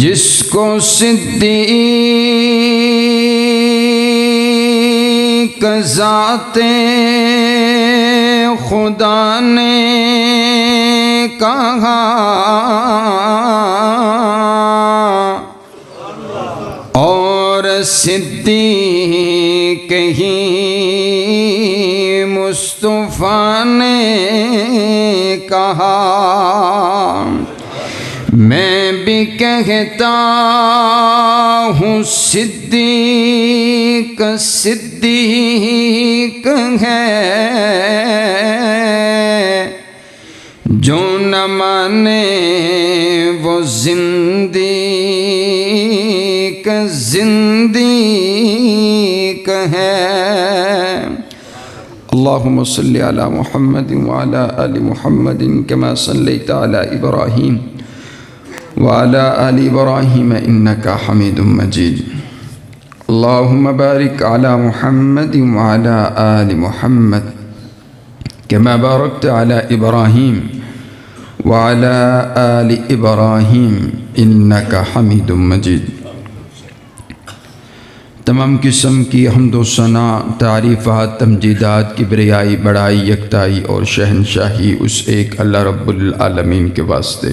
जिसको सिद्दीक ज़ाते खुदा ने कहा और सिद्दीक ही मुस्तफ़ा ने कहा मैं भी कहता हूँ सिद्दीक है जो न माने वो जिंदीक है। अल्लाहुम्मा सल्ली अला मुहम्मद व अला आलि मुहम्मद कमा सल्लैता अला इब्राहीम वाला आलि इब्राहीम इन्नका हमीदुम मजीद। अल्लाहुम्मा बारिक अला मुहम्मद वाला आलि मुहम्मद कमा बारकता अला इब्राहीम वाला आलि इब्राहीम इन्नका हमीदुम मजीद। तमाम किस्म की हम्द व सना, तारीफ़ात, तमजीदात, किब्रियाई, बड़ाई, यकताई और शहनशाही उस एक अल्लाह रब्बुल आलमीन के वास्ते।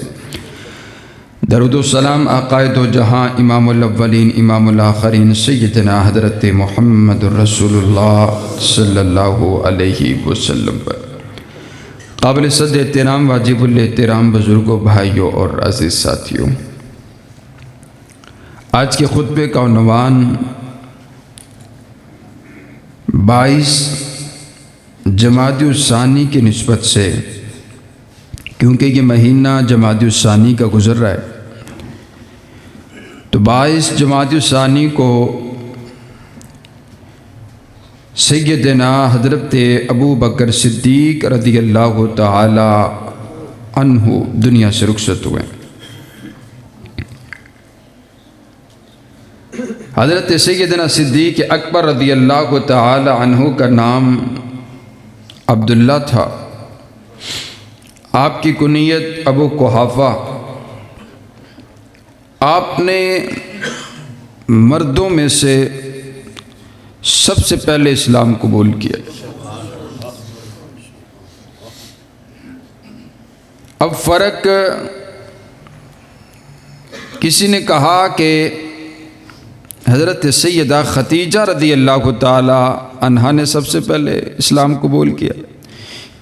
दरूद व सलाम आक़ाए दो जहाँ, इमामुल अव्वलीन इमामुल आख़रीन सय्यदना हज़रत मुहम्मदुर रसूलुल्लाह सल्लल्लाहु अलैहि वसल्लम पर। काबिल सद एहतराम, वाजिबुल एहतराम बुज़ुर्गों, भाइयों और अज़ीज़ साथियों, आज के खुतबे का उन्वान 22 जमादुस्सानी की निस्बत से, क्योंकि ये महीना जमादुस्सानी का गुज़र रहा है, तो 22 जमादुस्सानी को सय्यदना हज़रत अबू बकर सिद्दीक़ रज़ियल्लाहु ताला अन्हु दुनिया से रुखसत हुए। हज़रत सय्यदना सिद्दीक़ अकबर रज़ियल्लाहु ताला अन्हु का नाम अब्दुल्ला था। आपकी कुनियत अबू कुहाफ़ा। आपने मर्दों में से सबसे पहले इस्लाम कबूल किया। अब फ़र्क, किसी ने कहा कि हज़रत सैयदा खतीजा रज़ियल्लाहु ताला अन्हा ने सबसे पहले इस्लाम कबूल किया,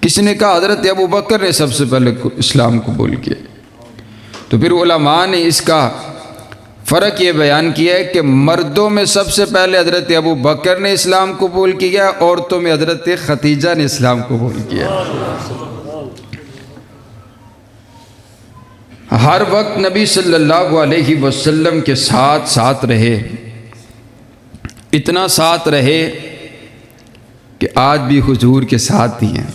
किसी ने कहा हज़रत अबू बकर ने सबसे पहले इस्लाम कबूल किया। तो फिर उलमा ने इसका फ़र्क ये बयान किया है कि मर्दों में सबसे पहले हज़रत अबू बकर ने इस्लाम कबूल किया, औरतों में हज़रत खतीजा ने इस्लाम कबूल किया। हर वक्त नबी सल्लल्लाहु अलैहि वसल्लम के साथ साथ रहे, इतना साथ रहे कि आज भी हुजूर के साथ ही हैं।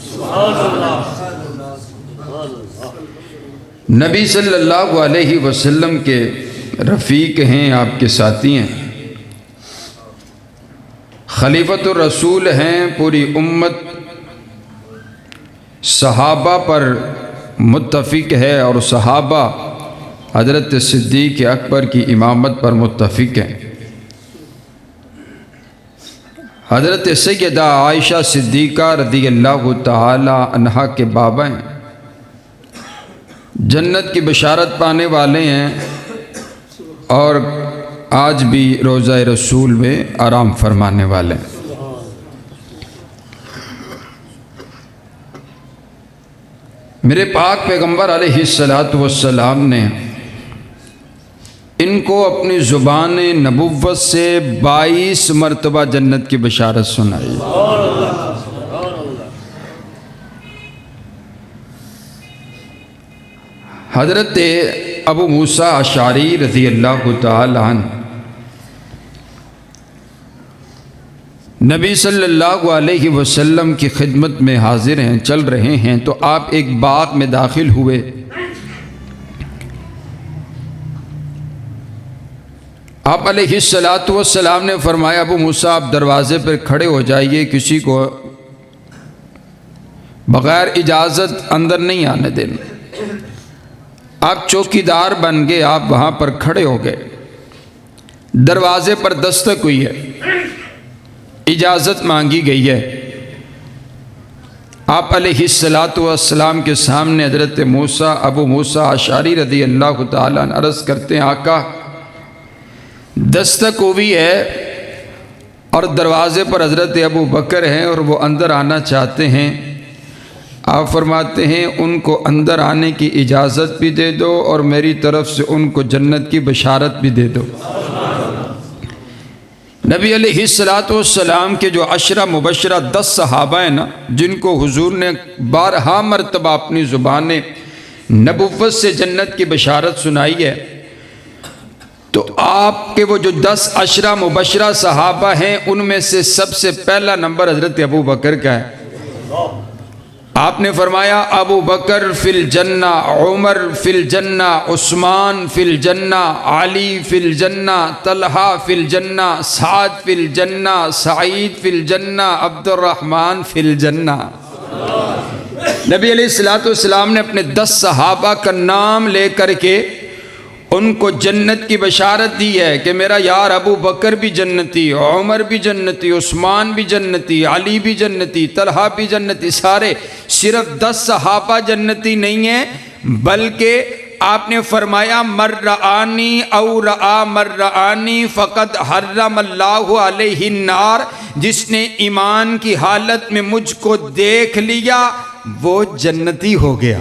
नबी सल्लल्लाहु अलैहि वसल्लम के रफ़ीक हैं, आपके साथी हैं, खलीफतुर रसूल हैं। पूरी उम्मत सहाबा पर मुत्तफ़िक है और सहाबा हज़रत सिद्दीक़ अकबर की इमामत पर मुत्तफ़िक हैं। हज़रत सैयदा आयशा सिद्दीक़ा रज़ियल्लाहु तआला अन्हा के बाबा हैं, जन्नत की बशारत पाने वाले हैं और आज भी रोज़ा रसूल में आराम फरमाने वाले हैं। मेरे पाक पैगंबर अलैहिस्सलातु वस्सलाम ने इनको अपनी ज़ुबान नबुव्वत से 22 मरतबा जन्नत की बशारत सुनाई। हज़रत अबू मूसा अशारी रज़ियल्लाहु तआला अन्हु नबी सल्लल्लाहु अलैहि वसल्लम की खिदमत में हाजिर हैं, चल रहे हैं, तो आप एक बाग में दाखिल हुए। आप अलैहिस्सलातु वस्सलाम ने फरमाया, अबू मूसा आप दरवाज़े पर खड़े हो जाइए, किसी को बग़ैर इजाज़त अंदर नहीं आने देना। आप चौकीदार बन गए, आप वहाँ पर खड़े हो गए। दरवाज़े पर दस्तक हुई है, इजाज़त मांगी गई है। आप अलैहिस्सलातु वस्सलाम के सामने हज़रत मूसा अबू मूसा अशारी रज़ियल्लाहु तआला अन्हु अर्ज़ करते हैं, आका दस्तक हुई है और दरवाज़े पर हज़रत अबू बकर हैं और वो अंदर आना चाहते हैं। आप फरमाते हैं उनको अंदर आने की इजाज़त भी दे दो और मेरी तरफ से उनको जन्नत की बशारत भी दे दो। नबी अलैहिस्सलातु वस्सलाम के जो अशरा मुबशरा 10 सहाबा हैं ना, जिनको हुजूर ने 12 मरतबा अपनी ज़ुबान नबुव्वत से जन्नत की बशारत सुनाई है, तो आपके वो जो 10 अशरा मुबशरा सहाबा हैं उनमें से सबसे पहला नंबर हज़रत अबू बकर का है। आपने फरमाया अबू बकर फिल जन्ना, उमर फिल जन्ना, उस्मान फिल जन्ना, अली फिल जन्ना, तलहा फिल जन्ना, साद फिल जन्ना, सईद फिल जन्ना, अब्दुर्रहमान फिल जन्ना। नबी अलैहिस्सलातु वस्सलाम ने अपने 10 सहाबा का नाम लेकर के उनको जन्नत की बशारत दी है कि मेरा यार अबू बकर भी जन्नती, उमर भी जन्नती, उस्मान भी जन्नती, अली भी जन्नती, तलहा भी जन्नती। सारे सिर्फ 10 सहाबा जन्नती नहीं है, बल्कि आपने फरमाया मर्रानी औ रआ मर्रानी फ़क़द हर्रमल्लाहु अलैहि नार, जिसने ईमान की हालत में मुझको देख लिया वो जन्नती हो गया।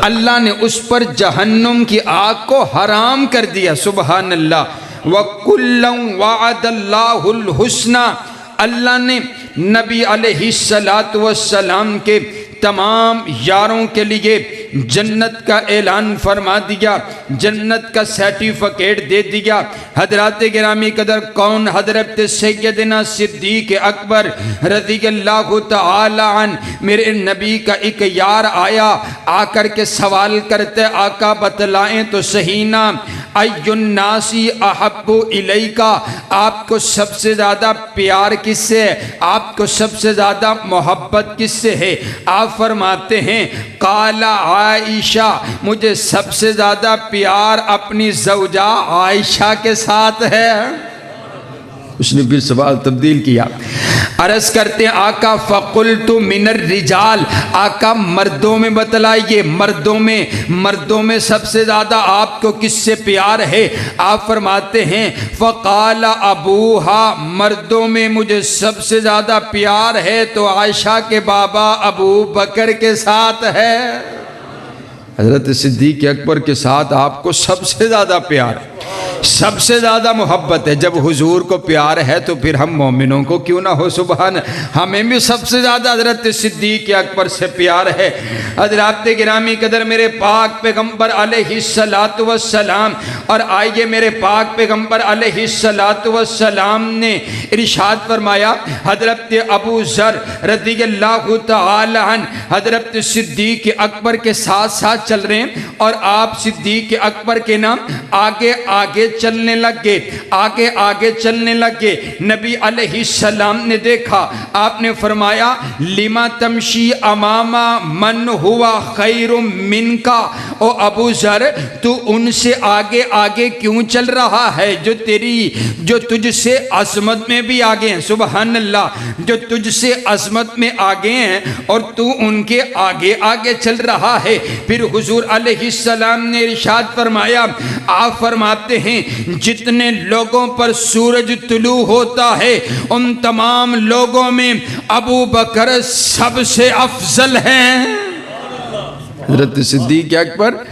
अल्लाह ने उस पर जहन्नुम की आग को हराम कर दिया। सुबहान अल्लाह। व कुल्लम वअदल्लाहुल हुस्ना, अल्लाह ने नबी अलैहिस्सलातु वस्सलाम के तमाम यारों के लिए जन्नत का ऐलान फरमा दिया, जन्नत का सर्टिफिकेट दे दिया। हजरात गिरामी कदर कौन हजरत सैयदना सिद्दीक अकबर रज़ियल्लाहु तआला अन्हु, मेरे नबी का एक यार आया, आकर के सवाल करते, आका बतलाएं तो सही ना, अय्युन्नासी अहब्बु इलैका, आपको सबसे ज़्यादा प्यार किससे है, आपको सबसे ज़्यादा मोहब्बत किससे है? आप फरमाते हैं काला आयशा, मुझे सबसे ज़्यादा प्यार अपनी ज़ौजा आयशा के साथ है। उसने फिर सवाल तब्दील किया, अर्ज़ करते हैं आका फ़क़ुल्तु मिनर रिजाल, आका मर्दों में बतलाइए, मर्दों में सबसे ज़्यादा आपको किससे प्यार है? आप फरमाते हैं फ़क़ाला अबूहा, मर्दों में मुझे सबसे ज़्यादा प्यार है तो आयशा के बाबा अबू बकर के साथ है। हज़रत सिद्दीक़ अकबर के साथ आपको सबसे ज़्यादा प्यार, सबसे ज़्यादा मोहब्बत है। जब हुजूर को प्यार है तो फिर हम मोमिनों को क्यों ना हो। सुभान, हमें भी सबसे ज़्यादा हज़रत सिद्दीक़ अकबर से प्यार है। हज़रात गिरामी कदर मेरे पाक पैगंबर अलैहिस्सलातु वस्सलाम, और आइए मेरे पाक पैगंबर अलैहिस्सलातु वस्सलाम ने इरशाद फरमाया, हज़रत अबू ज़र रज़ियल्लाहु तआला अन्हु हज़रत सिद्दीक़ अकबर के साथ साथ चल रहे हैं और आप सिद्दीक़ अकबर के नाम आगे आगे चलने लगे, आगे आगे चलने लगे। नबी अलैहिस्सलाम ने देखा, आपने फरमाया लिमा तमशी अमामा मन हुआ खैरुम मिनका। ओ अबू ज़र, तू उनसे आगे आगे क्यों चल रहा है जो तुझसे अज़मत में भी आगे हैं। सुबहान अल्लाह, जो तुझसे अज़मत में आगे हैं और तू उनके आगे आगे चल रहा है। फिर हुजूर अलैहिस्सलाम ने इरशाद फरमाया, आप फरमाते हैं जितने लोगों पर सूरज तुलू होता है उन तमाम लोगों में अबू बकर सबसे अफजल हैं। हज़रत सिद्दीक़ अकबर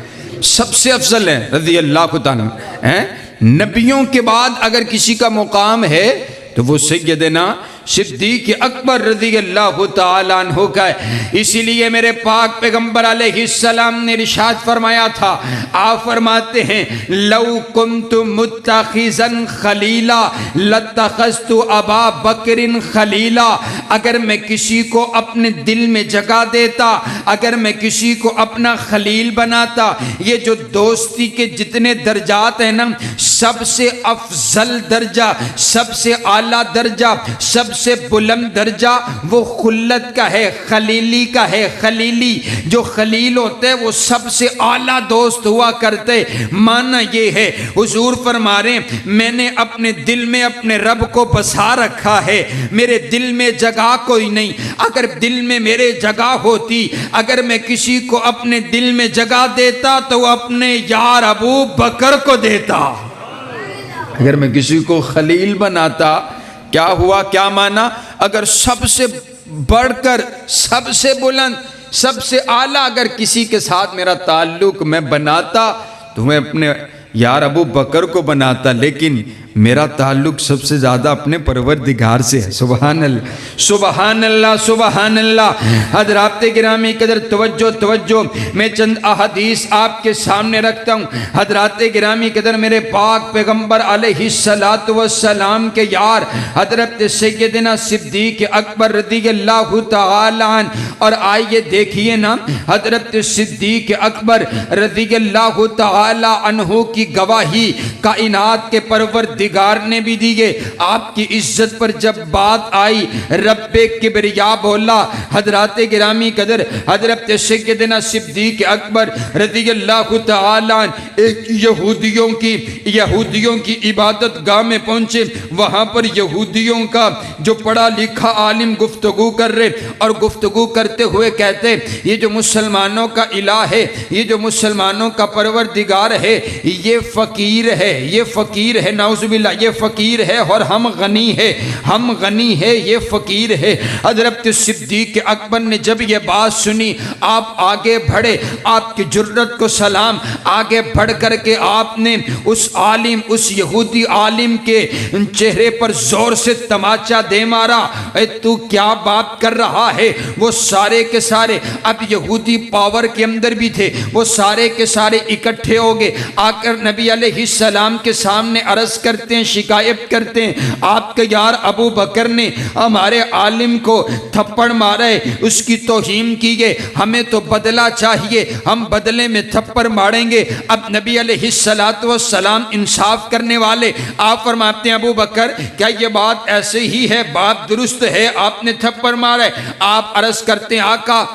सबसे अफजल है रज़ी अल्लाह ताला हैं। नबियों के बाद अगर किसी का मुकाम है तो वो सैयदना सिद्दीक़ अकबर रज़ी अल्लाह ताला अन्हु का है। इसीलिए मेरे पाक पैगम्बर अलैहिस्सलाम ने इरशाद फरमाया था, आप फरमाते हैं लौ कुन्तु मुत्तखिज़न खलीला लत्तखज़तु अबा बकरिन खलीला। अगर मैं किसी को अपने दिल में जगह देता, अगर मैं किसी को अपना खलील बनाता, ये जो दोस्ती के जितने दर्जात हैं ना, सबसे अफजल दर्जा, सबसे आला दर्जा, सबसे बुलंद दर्जा वो खुल्लत का है, खलीली का है। खलीली जो खलील होते हैं वो सबसे आला दोस्त हुआ करते। माना ये है, हुजूर फरमा रहे मैंने अपने दिल में अपने रब को बसा रखा है, मेरे दिल में जगह कोई नहीं। अगर दिल में मेरे जगह होती, अगर मैं किसी को अपने दिल में जगह देता तो अपने यार अबू बकर को देता। अगर मैं किसी को खलील बनाता, क्या हुआ, क्या माना, अगर सबसे बढ़कर, सबसे बुलंद, सबसे आला अगर किसी के साथ मेरा ताल्लुक मैं बनाता तो मैं अपने यार अबू बकर को बनाता, लेकिन मेरा ताल्लुक सबसे ज़्यादा अपने परवरदिगार से है। सुबहान अल्लाह, सुबहान अल्लाह, सुबहान अल्लाह। हज़रात गिरामी कदर तवज्जो तवज्जो, मैं चंद अहदीस आपके सामने रखता हूँ। हज़रात गिरामी कदर मेरे पाक पैगम्बर अलैहिस्सलातु वस्सलाम के यार हज़रत सैयदना सिद्दीक़ अकबर रज़ियल्लाहु तआला अन्हु। और आइए देखिए ना, हज़रत सिद्दीक़ अकबर रज़ियल्लाहु तआला अन्हु की गवाही कायनात के परवरदिगार ने भी दी है। आपकी इज्जत पर जब बात आई, रब्बे किबरिया बोला। हज़रात गिरामी कदर हज़रत सैयदना सिद्दीक़ अकबर रज़ियल्लाहु तआला अन्हु एक यहूदियों की इबादत गाह में पहुँचे। वहाँ पर यहूदियों का जो पढ़ा लिखा आलिम गुफ्तगू कर रहे, और गुफ्तगू करते हुए कहते ये जो मुसलमानों का इलाह है, ये जो मुसलमानों का परवरदिगार है, ये फ़कीर है, ये फ़कीर है, नाउज़ुबिल्लाह, ये फ़कीर है और हम गनी है, हम गनी है, ये फ़कीर है। हज़रत सिद्दीक़ अकबर ने जब ये बात सुनी, आप आगे बढ़े, आपकी जुर्रत को सलाम। आगे बढ़ कर के आपने उस आलिम, उस यहूदी आलिम के चेहरे पर ज़ोर से तमाचा दे मारा। तू क्या बात कर रहा है। वो सारे के सारे, अब यहूदी पावर के अंदर भी थे, वो सारे के सारे इकट्ठे हो गए। आकर नबी अलैहिस्सलाम के सामने अर्ज़ करते हैं, शिकायत करते हैं, आपके यार अबू बकर ने हमारे आलिम को थप्पड़ मारा है, उसकी तौहीन की है, हमें तो बदला चाहिए, हम बदले में थप्पड़ मारेंगे। अब नबी अलैहिस्सलातु वस्सलाम इंसाफ करने वाले, आप फरमाते हैं अबू बकर क्या ये बात ऐसे ही है, बात दुरुस्त है, आपने थप्पड़ मारा है। आप अर्ज़ करते हैं आका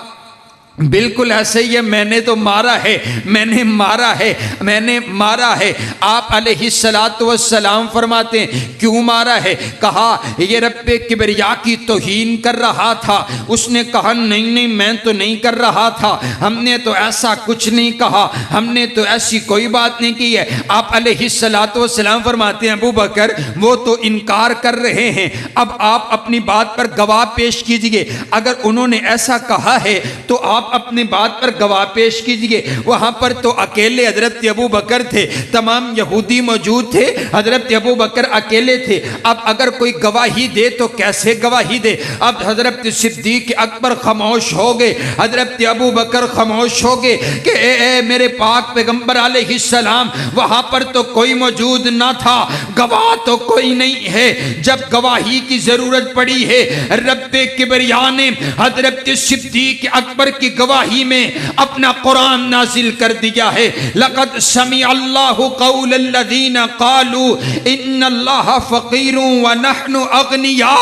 बिल्कुल ऐसे ही है, मैंने तो मारा है, मैंने मारा है, मैंने मारा है। आप अलैहिस्सलातु वस्सलाम फरमाते हैं क्यों मारा है। कहा ये रब्बे किबरिया की तौहीन कर रहा था। उसने कहा नहीं नहीं, मैं तो नहीं कर रहा था, हमने तो ऐसा कुछ नहीं कहा, हमने तो ऐसी कोई बात नहीं की है। आप अलैहिस्सलातु वस्सलाम फरमाते हैं अबू बकर वो तो इनकार कर रहे हैं, अब आप अपनी बात पर गवाह पेश कीजिए। अगर उन्होंने ऐसा कहा है तो आप अपनी बात पर गवाह पेश कीजिए। वहां पर तो अकेले हजरत अबू बकर थे, तमाम यहूदी मौजूद थे, हजरत अबू बकर अकेले थे। अब अगर कोई गवाही दे तो कैसे गवाही दे। अब हजरत सिद्दीक अकबर खामोश हो गए, हजरत अबू बकर खामोश हो गए कि ए मेरे पाक पैगंबर अलैहिस्सलाम वहां पर तो कोई मौजूद ना था, गवाह तो कोई नहीं है। जब गवाही की जरूरत पड़ी है, रब्बे किबरिया ने हजरत सिद्दीक अकबर की गवाही में अपना कुरान नाजिल कर दिया है। लक़द समी अल्लाहु क़ौलल्लज़ीना क़ालू इन्नल्लाह फ़क़ीरुन व नहनु अग़निया।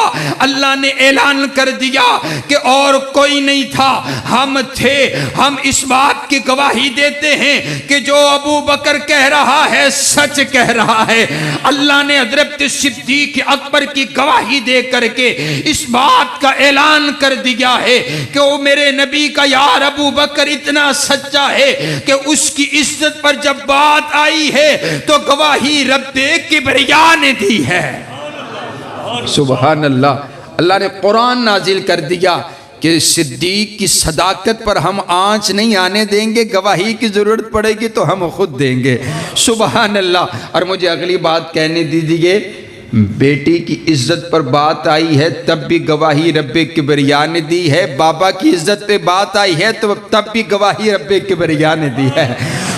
अल्लाह ने ऐलान कर दिया कि और कोई नहीं था, हम थे। हम इस बात की गवाही देते हैं कि जो अबू बकर कह रहा है सच कह रहा है। अल्लाह ने हज़रत सिद्दीक़ अकबर की गवाही दे करके इस बात का ऐलान कर दिया है कि वो मेरे नबी का यार अबू बकर इतना सच्चा है कि उसकी इज्जत पर जब बात आई है तो गवाही रब्बे किबरिया ने दी है। सुभान अल्लाह। अल्लाह ने कुरान नाजिल कर दिया कि सिद्दीक की सदाकत पर हम आंच नहीं आने देंगे, गवाही की ज़रूरत पड़ेगी तो हम खुद देंगे। सुभान अल्लाह। और मुझे अगली बात कहने दीजिए, बेटी की इज्जत पर बात आई है तब भी गवाही रब्बे किबरिया ने दी है, बाबा की इज्जत पे बात आई है तो तब भी गवाही रब्बे किबरिया ने दी है।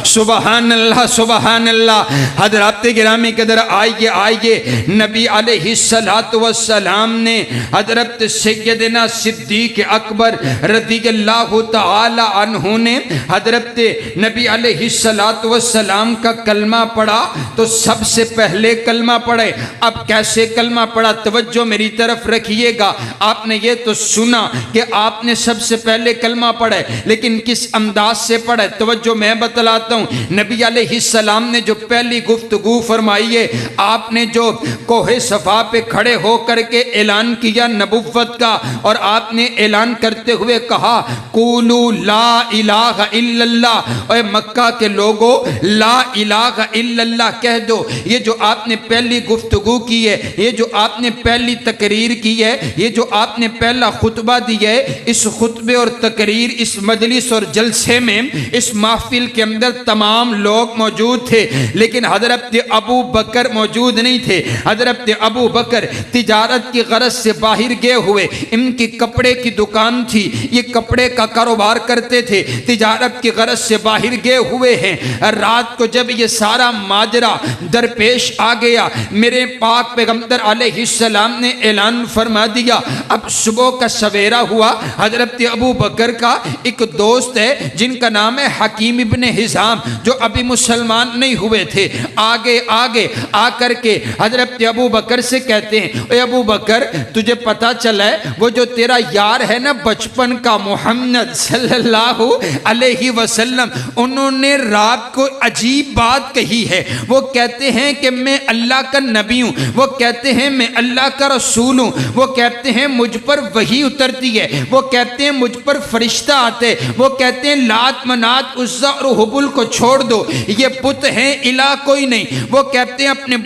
सुबहान अल्लाह, सुबहान अल्लाह। हज़रात गिरामी कदर आइए आइए, नबी अलैहिस्सलातु वस्सलाम ने हज़रत सैयदना सिद्दीक़ अकबर रज़ियल्लाहु तआला अन्हु ने हज़रत नबी अलैहिस्सलातु वस्सलाम का कलमा पढ़ा तो सबसे पहले कलमा पढ़े। अब कैसे कलमा पढ़ा, तवज्जो मेरी तरफ रखिएगा। आपने ये तो सुना कि आपने सबसे पहले कलमा पढ़े, लेकिन किस अंदाज से पढ़े, तवज्जो मैं बतलाता हूँ। नबी अलैहिस्सलाम ने जो पहली गुफ्तगू फरमाई है, आपने जो कोहे सफा पे खड़े हो करके ऐलान किया नबुव्वत का, और आपने ऐलान करते हुए कहा कूलू ला इलाहा इल्लल्लाह। और मक्का के लोगों, ला इलाहा इल्लल्लाह कह दो। ये जो आपने पहली गुफ्तगू की है, ये जो आपने पहली तकरीर की है, ये जो आपने पहला खुतबा दिया है, इस खुतबे और तकरीर, इस मजलिस और जलसे में, इस महफिल के अंदर तमाम लोग मौजूद थे, लेकिन हजरत अबू बकर मौजूद नहीं थे। हजरत अबू बकर तिजारत की गरज से बाहर गए हुए, इनकी कपड़े की दुकान थी, ये कपड़े का कारोबार करते थे, तिजारत की गरज से बाहर गए हुए हैं। रात को जब ये सारा माजरा दरपेश आ गया, मेरे पाक पैगंबर अलैहिस्सलाम ने ऐलान फरमा दिया। अब सुबह का सवेरा हुआ, हजरत अबू बकर का एक दोस्त है जिनका नाम है हकीम इब्न हिज़ाम, जो अभी मुसलमान नहीं हुए थे, आगे आगे आकर के हजरत अबू बकर से कहते हैं, ओए अबू बकर, तुझे पता चला है वो जो तेरा यार है ना बचपन का, मोहम्मद सल्लल्लाहु अलैहि वसल्लम, उन्होंने रात को अजीब बात कही है। वो कहते हैं कि मैं अल्लाह का नबी हूँ, वो कहते हैं मैं अल्लाह का रसूल हूँ, वो कहते हैं मुझ पर वही उतरती है, वो कहते हैं मुझ पर फरिश्ता आते, वो कहते हैं लात मनात उज़्ज़ा और हुबुल को छोड़ दो, ये बुत हैं, इला कोई नहीं। वो कहते हैं अपने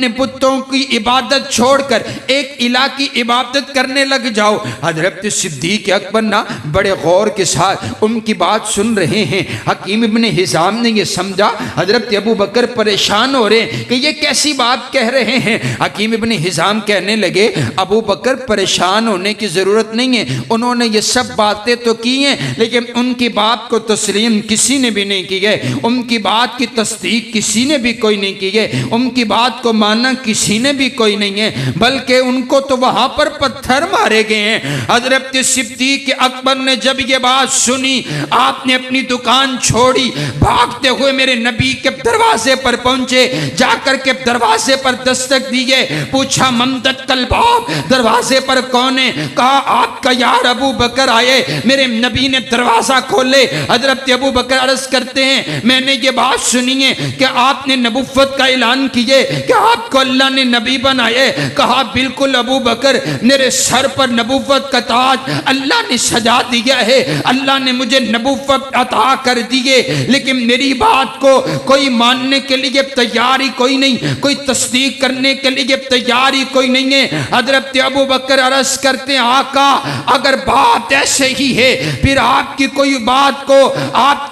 बुतों की इबादत छोड़कर एक इला की इबादत करने लग जाओ। हजरत सिद्दीक़ अकबर ना बड़े गौर के साथ उनकी बात सुन रहे हैं। हकीम इब्न हिज़ाम ने ये समझा हजरत अबू बकर परेशान हो रहे हैं कि ये कैसी बात कह रहे हैं। हकीम इब्न हिज़ाम कहने लगे, अबू बकर परेशान होने की ज़रूरत नहीं है, उन्होंने ये सब बातें तो की हैं, लेकिन उनकी बात को तस्लीम किसी ने भी नहीं की है, उनकी बात की तस्दीक किसी ने भी कोई नहीं की है, उनकी बात को माना किसी ने भी कोई नहीं है, बल्कि उनको तो वहाँ पर पत्थर मारे गए हैं। हजरत सिद्दीक़ अकबर ने जब ये बात सुनी, आपने अपनी दुकान छोड़ी, भागते हुए मेरे नबी के दरवाजे पर पहुंचे, जाकर के दरवाजे पर दस्तक दिए, पूछा ममदत कलबाब, दरवाजे पर कौन है? कहा आपका यार अबू बकर आए। मेरे नबी ने दरवाजा खोले, हजरत अबू बकर अर्ज करते हैं, मैंने ये बात सुनी है कि आपने नबुव्वत का ऐलान किए कि आपको अल्लाह ने नबी बनाए। कहा बिल्कुल अबू बकर, मेरे सर पर नबुव्वत का ताज अल्लाह ने सजा दिया है, अल्लाह ने मुझे नबुव्वत अता कर दिए, लेकिन मेरी बात को कोई मानने के लिए तैयार ही कोई नहीं, कोई तस्दीक करने के लिए तैयार ही कोई नहीं है। हजरत अबू बकर अर्ज करते हैं, आका अगर बात ऐसे ही है, फिर आपकी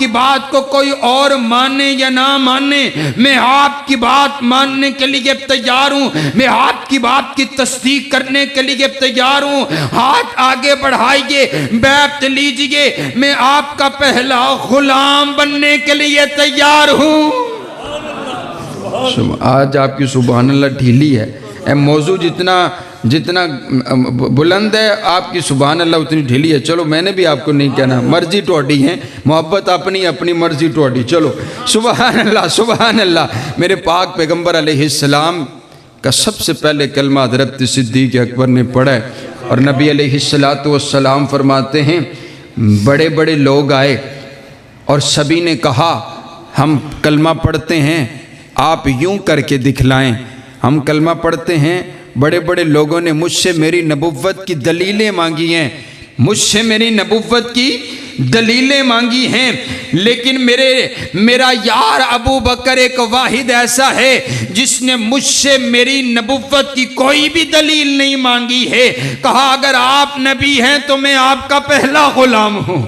बात को कोई और माने या ना माने, मैं आपकी बात मानने के लिए तैयार हूँ, मैं आपकी बात की तस्दीक करने के लिए तैयार हूँ। हाथ आगे बढ़ाइए, बैठ लीजिए, मैं आपका पहला गुलाम बनने के लिए तैयार हूँ। आज आपकी सुभान अल्लाह ढीली है, मौजू जितना जितना बुलंद है आपकी सुभान अल्लाह उतनी ढीली है। चलो मैंने भी आपको नहीं कहना, मर्जी टोडी है, मोहब्बत अपनी अपनी मर्जी टोडी। चलो सुभान अल्लाह सुभान अल्लाह। मेरे पाक पैगम्बर अलैहिस्सलाम का सबसे पहले कलमा हज़रत सिद्दीक़ अकबर ने पढ़ा है और नबी अलैहिस्सलातु वस्सलाम फरमाते हैं बड़े बड़े लोग आए और सभी ने कहा हम कलमा पढ़ते हैं, आप यूं करके दिखलाएं। हम कलमा पढ़ते हैं। बड़े बड़े लोगों ने मुझसे मेरी नबुव्वत की दलीलें मांगी हैं, मुझसे मेरी नबुव्वत की दलीलें मांगी हैं, लेकिन मेरा यार अबू बकर एक वाहिद ऐसा है जिसने मुझसे मेरी नबुव्वत की कोई भी दलील नहीं मांगी है। कहा अगर आप नबी हैं तो मैं आपका पहला गुलाम हूँ।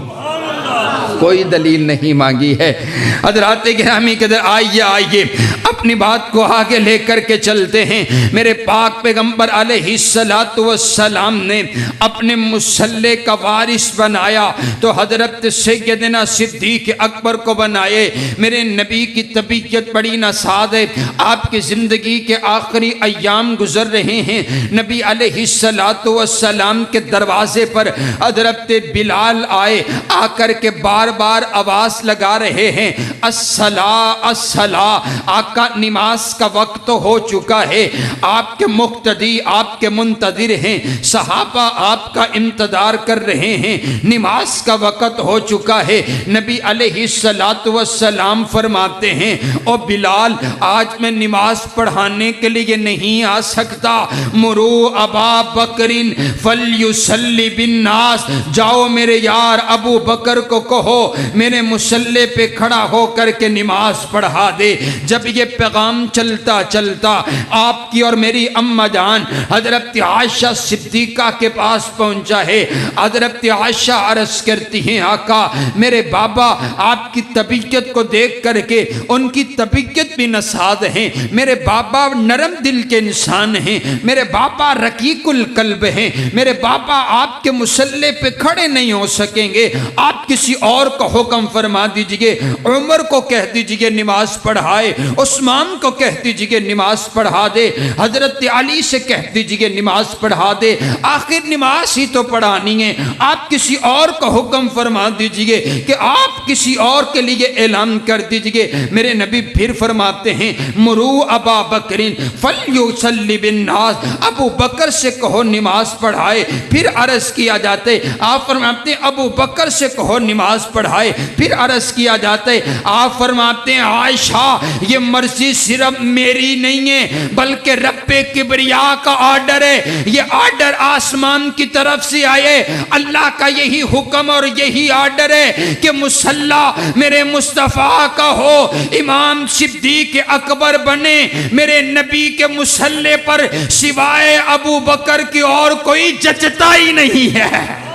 कोई दलील नहीं मांगी है। हज़रात गिरामी कदर आइए आइए अपनी बात को आगे लेकर के चलते हैं। मेरे पाक पैगंबर अलैहिस्सलातु वस्सलाम ने अपने मुसल्ले का वारिस बनाया तो हज़रत सैयदना सिद्दीक़ अकबर को बनाए। मेरे नबी की तबीयत बड़ी नासाज है, आपकी ज़िंदगी के आखिरी अय्याम गुजर रहे हैं। नबी अलैहिस्सलातु वस्सलाम के दरवाजे पर हज़रत बिलाल आए, आकर के बार बार आवाज़ लगा रहे हैं अस्सला अस्सला। आका नमाज का वक्त तो हो चुका है, आपके मुक्तदी आपके मुंतज़िर हैं, सहाबा आपका इंतज़ार कर रहे हैं, नमाज का वक्त हो चुका है। नबी अलैहिस्सलातु वस्सलाम फरमाते हैं ओ बिलाल आज मैं नमाज पढ़ाने के लिए नहीं आ सकता, मुरू अबा बकरिन फलयुसल्ली बिन्नास। जाओ मेरे यार अबू बकर को कहो मेरे मुसल्ले पे खड़ा हो करके नमाज पढ़ा दे। जब ये पैगाम चलता चलता आपकी और मेरी अम्मा जान हज़रत आयशा सिद्दीक़ा के पास पहुंचा है। हज़रत आयशा अर्ज़ करती हैं आका मेरे बाबा आपकी तबीयत को देख करके उनकी तबीयत भी नसाद है, मेरे बाबा नरम दिल के इंसान हैं, मेरे बाबा रकीकुल कल्ब हैं, मेरे बाबा आपके मुसल्ले पे खड़े नहीं हो सकेंगे, आप किसी और को हुक्म फरमा दीजिए, उमर को कह दीजिए नमाज पढ़ाए, उस्मान को कह दीजिए नमाज पढ़ा दे, हजरत अली से कह दीजिए नमाज पढ़ा दे, आखिर नमाज ही तो पढ़ानी है, आप किसी और को हुक्म फरमा दीजिए कि आप किसी और के लिए ऐलान कर दीजिए। मेरे नबी फिर फरमाते हैं मुरू अबा बकरिन फलयुसल्ली बिन्नास, अबू बकर से कहो नमाज पढ़ाए। फिर अर्ज किया जाते आप फरमाते अबू बकर से कहो नमाज पढ़ाए। फिर अर्ज किया जाते आप फरमाते हैं आयशा ये मर्जी सिर्फ मेरी नहीं है बल्कि रब्बे किबरिया का ऑर्डर है, ये ऑर्डर आसमान की तरफ से आए, अल्लाह का यही हुक्म और यही ऑर्डर है कि मुसल्ला मेरे मुस्तफ़ा का हो, इमाम सिद्दीक़ अकबर बने, मेरे नबी के मुसल्ले पर सिवाय अबू बकर की और कोई जचता ही नहीं है।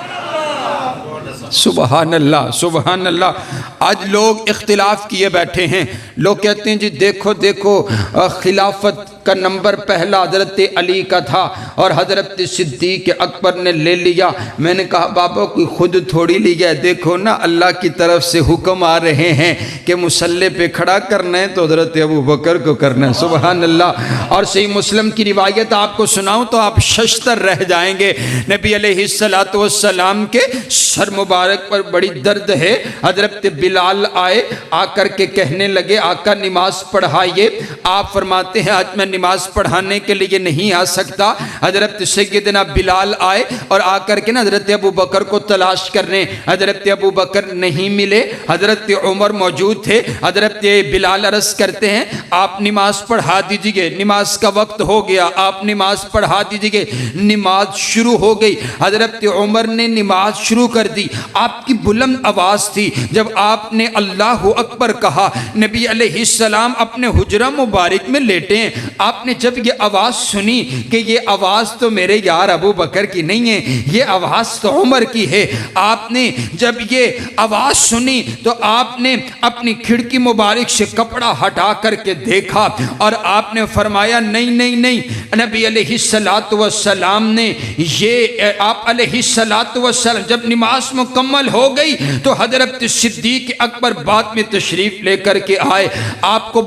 सुबहान अल्लाह सुबहान अल्लाह। आज लोग इख्तिलाफ किए बैठे हैं, लोग कहते हैं जी देखो देखो खिलाफत का नंबर पहला हज़रत अली का था और हज़रत सिद्दीक़ अकबर ने ले लिया। मैंने कहा बाबा कोई खुद थोड़ी लिया, देखो ना अल्लाह की तरफ से हुक्म आ रहे हैं कि मुसल्ले पे खड़ा करना है तो हज़रत अबू बकर को करना है। सुबहान अल्लाह। और सही मुस्लिम की रिवायत आपको सुनाऊं तो आप शश्तर रह जाएंगे। नबी अलैहिस्सलातु वस्सलाम के सर मुबारक पर बड़ी दर्द है। हज़रत बिलाल आए, आकर के कहने लगे आका नमाज पढ़ाइए। आप फरमाते हैं आज मैं नमाज पढ़ाने के लिए नहीं आ सकता। हज़रत सैयदना बिलाल आए और आकर के ना हज़रत अबू बकर को तलाश करने, हज़रत अबू बकर नहीं मिले, हज़रत उमर मौजूद थे। हज़रत बिलाल अर्ज़ करते हैं आप नमाज पढ़ा दीजिए, नमाज का वक्त हो गया, आप नमाज पढ़ा दीजिए। नमाज शुरू हो गई, हज़रत उमर ने नमाज शुरू कर दी। आपकी बुलंद आवाज़ थी, जब आपने अल्लाहु अकबर कहा नबी अलैहिस्सलाम अपने हुजरा मुबारक में लेटे हैं। आपने जब ये आवाज़ सुनी कि ये आवाज़ तो मेरे यार अबू बकर की नहीं है, ये आवाज़ तो उमर की है, आपने जब ये आवाज़ सुनी तो आपने अपनी खिड़की मुबारक से कपड़ा हटा करके देखा और आपने फरमाया नहीं नहीं नहीं। नबी अलैहिस्सलातु वस्सलाम ने ये आप अलैहिस्सलातु वस्सलाम जब नमाज मुकम्मल हो गई तो हज़रत सिद्दीक़ अकबर बाद में तशरीफ़ लेकर के आए। आपको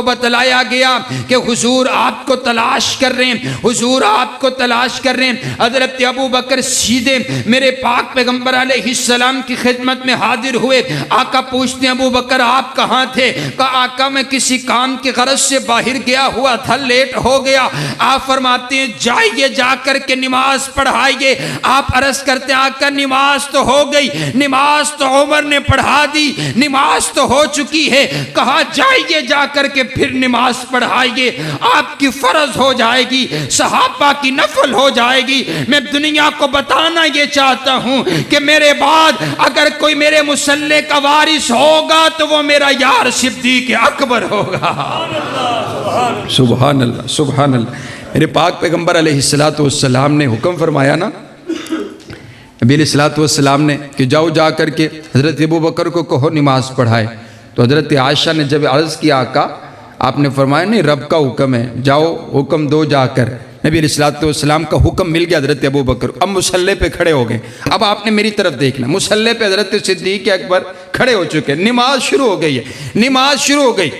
बतलाया फरमाया गया कि हुजूर आपको तलाश कर रहे हैं, हुजूर आपको तलाश कर रहे हैं। हजरत अबू बकर सीधे मेरे पाक पैगंबर अलैहिस्सलाम की खिदमत में हाजिर हुए। आका पूछते हैं अबू बकर आप कहाँ थे? कहा आका मैं किसी काम की गरज से बाहर गया हुआ था, लेट हो गया। आप फरमाते हैं जाइए जाकर के नमाज पढ़ाइए। आप अर्ज करते हैं आका नमाज तो हो गई, नमाज तो उमर ने पढ़ा दी, नमाज तो हो चुकी है। कहा जाइए जाकर के फिर नमाज पढ़ाइए, आपकी फर्ज हो जाएगी, सहाबा की नफल हो जाएगी। मैं दुनिया को बताना ये चाहता हूं कि मेरे बाद अगर कोई मेरे मुसल्ले का वारिस होगा तो वो मेरा यार सिद्दीक अकबर होगा। सुभान अल्लाह, सुभान अल्लाह। मेरे पाक पैगंबर अलैहिस्सलातु वस्सलाम ने हुक्म फरमाया ना, नबी अलैहिस्सलातु वस्सलाम ने कि जाओ जा कर के हज़रत अबू बकर को कहो नमाज पढ़ाए। तो हज़रत आयशा ने जब अर्ज़ किया आका, आपने फरमाया नहीं रब का हुक्म है, जाओ हुक्म दो जाकर। नबी अलैहिस्सलातु वस्सलाम का हुक्म मिल गया हज़रत अबू बकर। अब मुसल्ले पे खड़े हो गए। अब आपने मेरी तरफ देखना, मुसल्ले पे हज़रत सिद्दीक अकबर खड़े हो चुके, नमाज शुरू हो गई है, नमाज शुरू हो गई,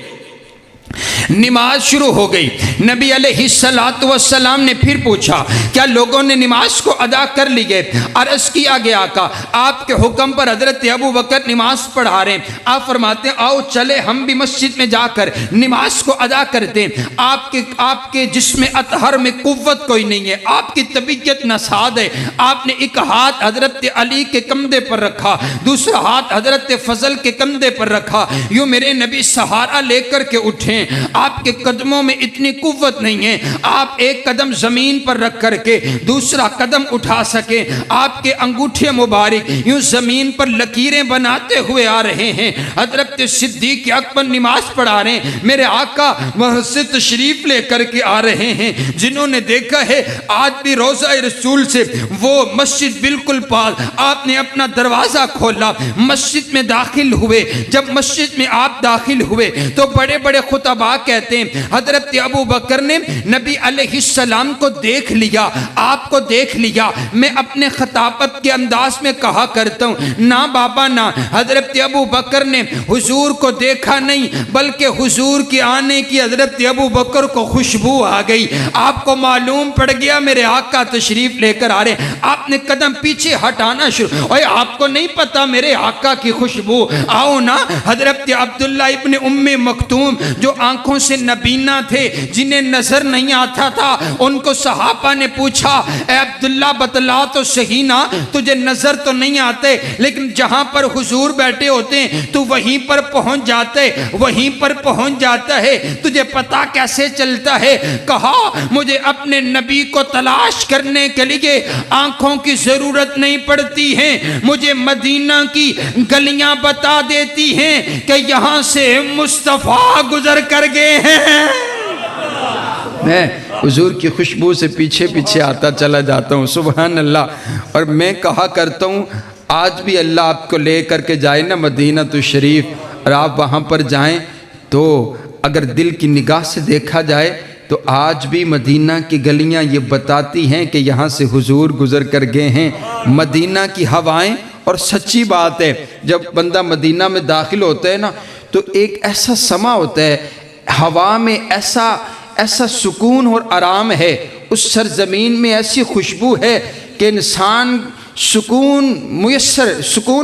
नमाज शुरू हो गई। नबी अलैहिस्सलातु वस्सलाम ने फिर पूछा क्या लोगों ने नमाज को अदा कर ली है? अर्ज़ किया गया आका आपके हुक्म पर हजरत अबू बकर नमाज पढ़ा रहे हैं। आप फरमाते हैं आओ चले हम भी मस्जिद में जाकर नमाज को अदा करते हैं। आपके जिस्म अतहर में कुव्वत कोई नहीं है, आपकी तबीयत नसाद है। आपने एक हाथ हजरत अली के कंधे पर रखा, दूसरा हाथ हजरत फजल के कंधे पर रखा, यूं मेरे नबी सहारा लेकर के उठे। आपके कदमों में इतनी कुव्वत नहीं है आप एक कदम जमीन पर रख करके दूसरा कदम उठा सके। आपके अंगूठे मुबारक यूं जमीन पर लकीरें बनाते हुए आ रहे हैं। हजरत सिद्दीक अकबर नमाज पढ़ा रहे हैं, मेरे आका मस्जिद तशरीफ लेकर के आ रहे हैं। जिन्होंने देखा है आज भी रोज़ा रसूल से वो मस्जिद बिल्कुल पास, आपने अपना दरवाजा खोला, मस्जिद में दाखिल हुए। जब मस्जिद में आप दाखिल हुए तो बड़े बड़े खुतबा कहते हैं हजरत अबू बकर ने नबी अलैहिस्सलाम को देख लिया, आपको देख लिया। मैं अपने खताबत के अंदाज में कहा करता हूँ ना बाबा ना, हजरत अबू बकर ने हुजूर को देखा नहीं बल्कि हुजूर के आने की हजरत अबू बकर को खुशबू आ गई। आपको मालूम पड़ गया मेरे आका तशरीफ लेकर आ रहे। आपने कदम पीछे हटाना शुरू, और आपको नहीं पता मेरे आका की खुशबू, आओ ना। हजरत अब्दुल्ला इब्न उम्मे मखतूम जो आंखों से नबीना थे, जिन्हें नजर नहीं आता था, उनको सहाबा ने पूछा ए अब्दुल्ला बतला तो सही ना, तुझे नजर तो नहीं आते लेकिन जहां पर हुजूर बैठे होते हैं तू वहीं पर पहुंच जाते, वहीं पर पहुंच जाता है, तुझे पता कैसे चलता है? कहा मुझे अपने नबी को तलाश करने के लिए आंखों की जरूरत नहीं पड़ती है, मुझे मदीना की गलियां बता देती हैं कि यहां से मुस्तफा गुजर कर गए हैं। मैं हुजूर की खुशबू से पीछे पीछे आता चला जाता हूँ, सुभान अल्लाह। और मैं कहा करता हूँ आज भी अल्लाह आपको ले करके जाए ना मदीना तो शरीफ, और आप वहाँ पर जाएं तो अगर दिल की निगाह से देखा जाए तो आज भी मदीना की गलियाँ ये बताती हैं कि यहाँ से हुजूर गुजर कर गए हैं। मदीना की हवाएं, और सच्ची बात है जब बंदा मदीना में दाखिल होता है ना तो एक ऐसा समा होता है, हवा में ऐसा सुकून और आराम है, उस सरजमीन में ऐसी खुशबू है कि इंसान सुकून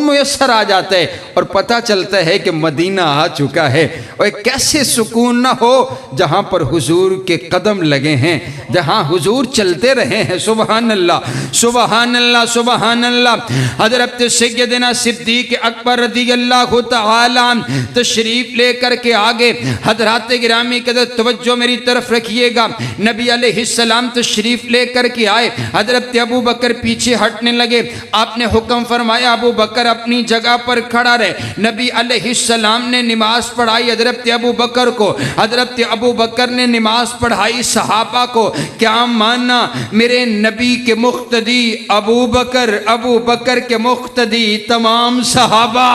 मुयस्सर आ जाता है और पता चलता है कि मदीना आ चुका है। और कैसे सुकून ना हो जहाँ पर हुजूर के कदम लगे हैं, जहाँ हुजूर चलते रहे हैं। सुबहान अल्लाह, सुबहान अल्लाह, सुबहान अल्लाह। हजरत सैयदना सिद्दीक अकबर रज़ियल्लाहु तआला तशरीफ लेकर के आगे। हजरात गिरामी के तवज्जो मेरी तरफ रखिएगा। नबी अलैहिस्सलाम तशरीफ लेकर के आए, हजरत अबू बकर पीछे हटने लगे। आपने हुक्म फरमाया अबू बकर अपनी जगह पर खड़ा रहे। नबी अलैहिस्सलाम ने नमाज पढ़ाई हजरत अबू बकर को, हजरत अबू बकर ने नमाज पढ़ाई सहाबा को। क्या माना? मेरे नबी के मुख्तदी अबू बकर, अबू बकर के मुख्तदी तमाम सहाबा।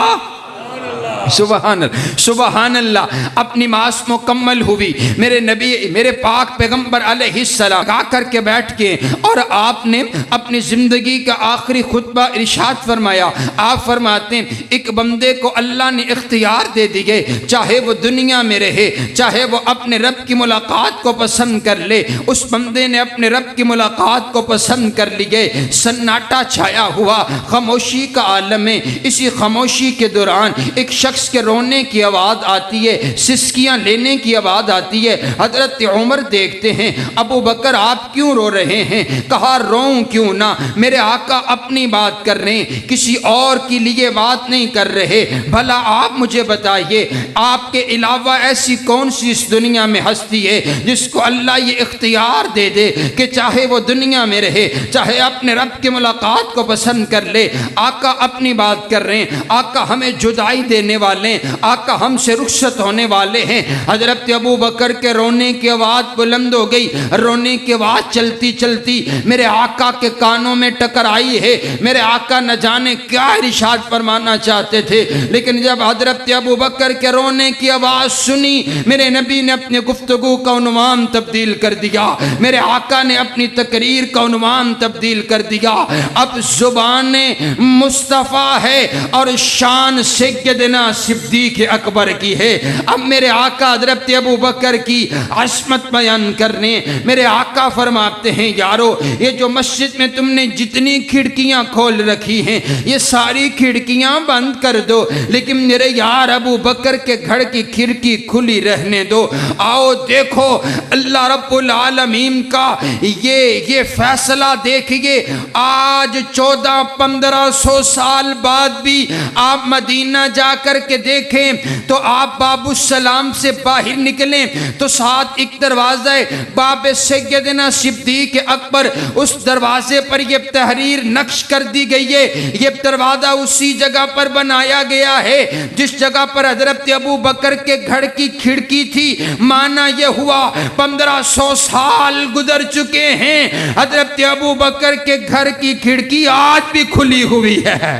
सुबहान अल्लाह। अपनी नमाज मुकम्मल हुई, मेरे नबी मेरे पाक पैगंबर अलैहिस्सलाम गा करके बैठ के और आपने अपनी ज़िंदगी का आखिरी खुतबा इरशाद फरमाया। आप फरमाते हैं एक बंदे को अल्लाह ने इख्तियार दे दिए, चाहे वो दुनिया में रहे, चाहे वो अपने रब की मुलाकात को पसंद कर ले। उस बंदे ने अपने रब की मुलाकात को पसंद कर लिए। सन्नाटा छाया हुआ, खामोशी का आलम है। इसी खामोशी के दौरान एक शख्स के रोने की आवाज़ आती है, सिसकियाँ लेने की आवाज़ आती है। हज़रत उमर देखते हैं, अबू बकर आप क्यों रो रहे हैं? कहा रोऊं क्यों ना, मेरे आका अपनी बात कर रहे हैं, किसी और के लिए बात नहीं कर रहे। भला आप मुझे बताइए, आपके अलावा ऐसी कौन सी इस दुनिया में हस्ती है जिसको अल्लाह ये इख्तियार दे दे कि चाहे वो दुनिया में रहे, चाहे अपने रब की मुलाकात को पसंद कर ले। आका अपनी बात कर रहे हैं, आका हमें जुदाई देने वाले हैं, आका हमसे रुखसत होने वाले हैं। हजरत अबू बकर के रोने की आवाज़ बुलंद हो गई। रोने की आवाज़ चलती चलती मेरे आका के कानों में टकराई है। मेरे आका न जाने क्या इरशाद फरमाना चाहते थे, लेकिन जब हजरत अबू बकर के रोने की आवाज़ सुनी, मेरे नबी ने अपने गुफ्तगू का उन्वान तब्दील कर दिया। मेरे आका ने अपनी तकरीर का उन्वान तब्दील कर दिया। अब ज़ुबान मुस्तफ़ा है और शान सैयदना सिद्दीक़ अकबर की है। अब मेरे आका हज़रत अबू बकर की अस्मत बयान करने, मेरे आका फरमाते हैं यारो, ये जो मस्जिद में तुमने जितनी खिड़कियां खोल रखी हैं, ये सारी खिड़कियां बंद कर दो, लेकिन मेरे यार अबू बकर के घर की खिड़की खुली रहने दो। आओ देखो अल्लाह रब्बुल आलमीन का ये फैसला देखिए। आज 1400-1500 साल बाद भी आप मदीना जाकर के देखें तो आप बाबुसलाम से बाहर निकलें तो साथ एक दरवाज़ा है, बाब सैयदना सिद्दीक़ अकबर, उस दरवाजे पर यह तहरीर नक्श कर दी गई है। ये दरवाज़ा उसी जगह पर बनाया गया है जिस जगह पर हजरत अबू बकर के घर की खिड़की थी। माना यह हुआ 1500 साल गुजर चुके हैं, हजरत अबू बकर के घर की खिड़की आज भी खुली हुई है।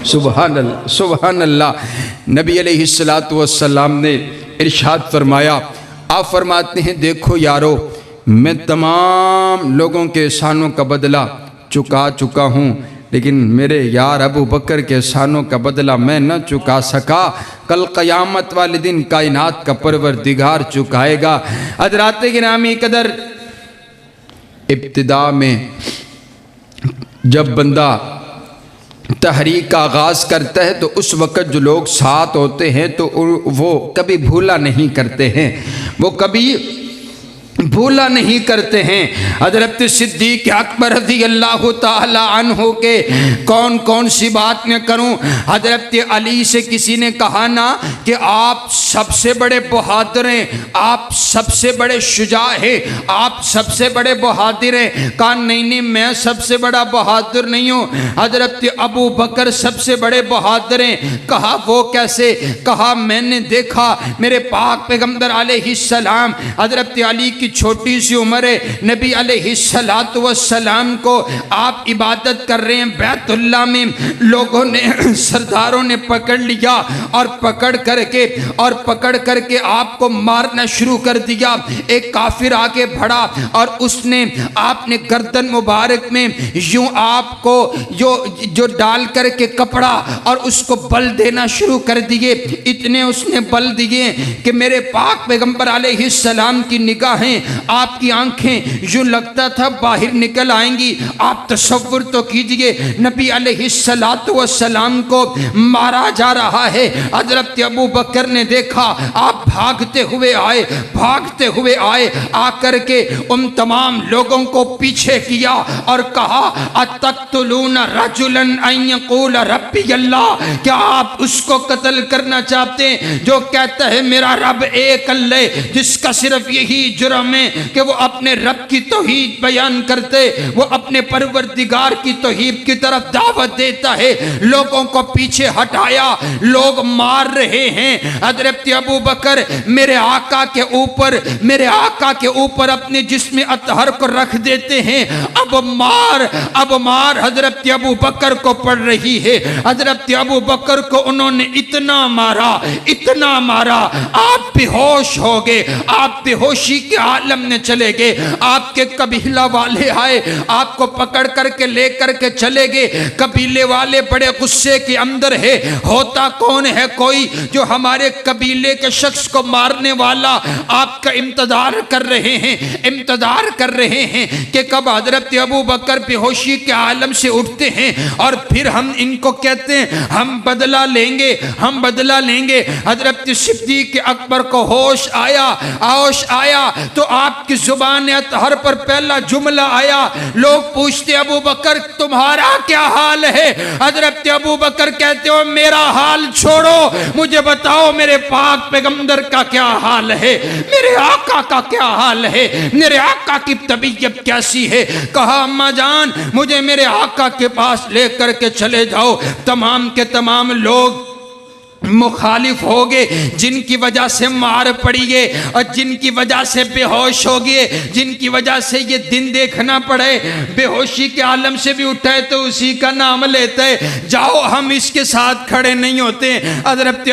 सुभान अल्लाह। नबी अलैहिस्सलातु वस्सलाम ने इरशाद फरमाया, आप फरमाते हैं देखो यारो, मैं तमाम लोगों के एहसानों का बदला चुका चुका हूँ, लेकिन मेरे यार अबू बकर के एहसानों का बदला मैं न चुका सका। कल क़यामत वाले दिन कायनात का परवरदिगार चुकाएगा। हज़रात गिरामी कदर, इब्तिदा में जब बंदा तहरीक का आगाज़ करता है तो उस वक़्त जो लोग साथ होते हैं तो वो कभी भूला नहीं करते हैं, वो कभी भूला नहीं करते हैं। हज़रत सिद्दीक़ अकबर रज़ियल्लाहु ताला अन्हु के कौन कौन सी बात मैं करूं। हज़रत अली से किसी ने कहा ना कि आप सबसे बड़े बहादुर हैं, आप सबसे बड़े शुजा हैं, आप सबसे बड़े बहादुर हैं। कहा नहीं नहीं, मैं सबसे बड़ा बहादुर नहीं हूँ, हज़रत अबू बकर सबसे बड़े बहादुर हैं। कहा वो कैसे? कहा मैंने देखा मेरे पाक पैगंबर अलैहिस्सलाम, हज़रत अली की छोटी सी उम्र है, नबी अलैहिस्सलातु वस्सलाम को आप इबादत कर रहे हैं बैतुल्लाह में, लोगों ने सरदारों ने पकड़ लिया और पकड़ करके आपको मारना शुरू कर दिया। एक काफिर आके बढ़ा और उसने आपने गर्दन मुबारक में यूं आपको जो डाल करके कपड़ा और उसको बल देना शुरू कर दिए। इतने उसने बल दिए कि मेरे पाक पैगंबर अलैहिस्सलाम की निगाहें, आपकी आंखें यूं लगता था बाहर निकल आएंगी। आप तसव्वुर तो कीजिए, नबी अलैहिस्सलातु वस्सलाम को मारा जा रहा है। हज़रत अबू बकर ने देखा, आप भागते हुए आए, आकर के उन तमाम लोगों को पीछे किया और कहा अतक़्तुलून रजुलन अन यक़ूल रब्बी अल्लाह, क्या आप उसको कत्ल करना चाहते हैं जो कहता है मेरा रब एक अल्लाह, जिसका सिर्फ यही जुर्म दर्जा में कि वो अपने रब की तौहीद बयान करते, वो अपने परवरदिगार की तौहीद की तरफ दावत देता है। लोगों को पीछे हटाया, लोग मार रहे हैं। हजरत अबू बकर मेरे आका के ऊपर अपने जिस्म अतहर को रख देते हैं। अब मार हजरत अबू बकर को पड़ रही है। हजरत अबू बकर को उन्होंने इतना मारा, आप बेहोश हो गए, आप बेहोशी के आलम में चले गए। आपके कबीला वाले आए, आपको पकड़ करके लेकर के चले गए। कबीले वाले बड़े गुस्से के अंदर है। होता कौन है कोई जो हमारे कबीले के शख्स को मारने वाला? आपका इंतजार कर रहे हैं कि कब हजरत अबू बकर बेहोशी के आलम से उठते हैं और फिर हम इनको कहते हैं हम बदला लेंगे। हजरत सिद्दीक अकबर को होश आया तो आपकी जुबान अतहर पर पहला जुमला आया। लोग पूछते अबू बकर तुम्हारा क्या हाल है? हजरत अबू बकर कहते हो मेरा हाल छोड़ो, मुझे बताओ मेरे पाक पैगंबर का क्या हाल है, मेरे आका का क्या हाल है, मेरे आका की तबीयत कैसी है? कहा अम्मा जान मुझे मेरे आका के पास लेकर के चले जाओ। तमाम के तमाम लोग मुखालिफ हो गए, जिनकी वजह से मार पड़ी है और जिनकी वजह से बेहोश हो गए, जिनकी वजह से ये दिन देखना पड़े। बेहोशी के आलम से भी उठाए तो उसी का नाम लेते हैं। जाओ हम इसके साथ खड़े नहीं होते। हजरत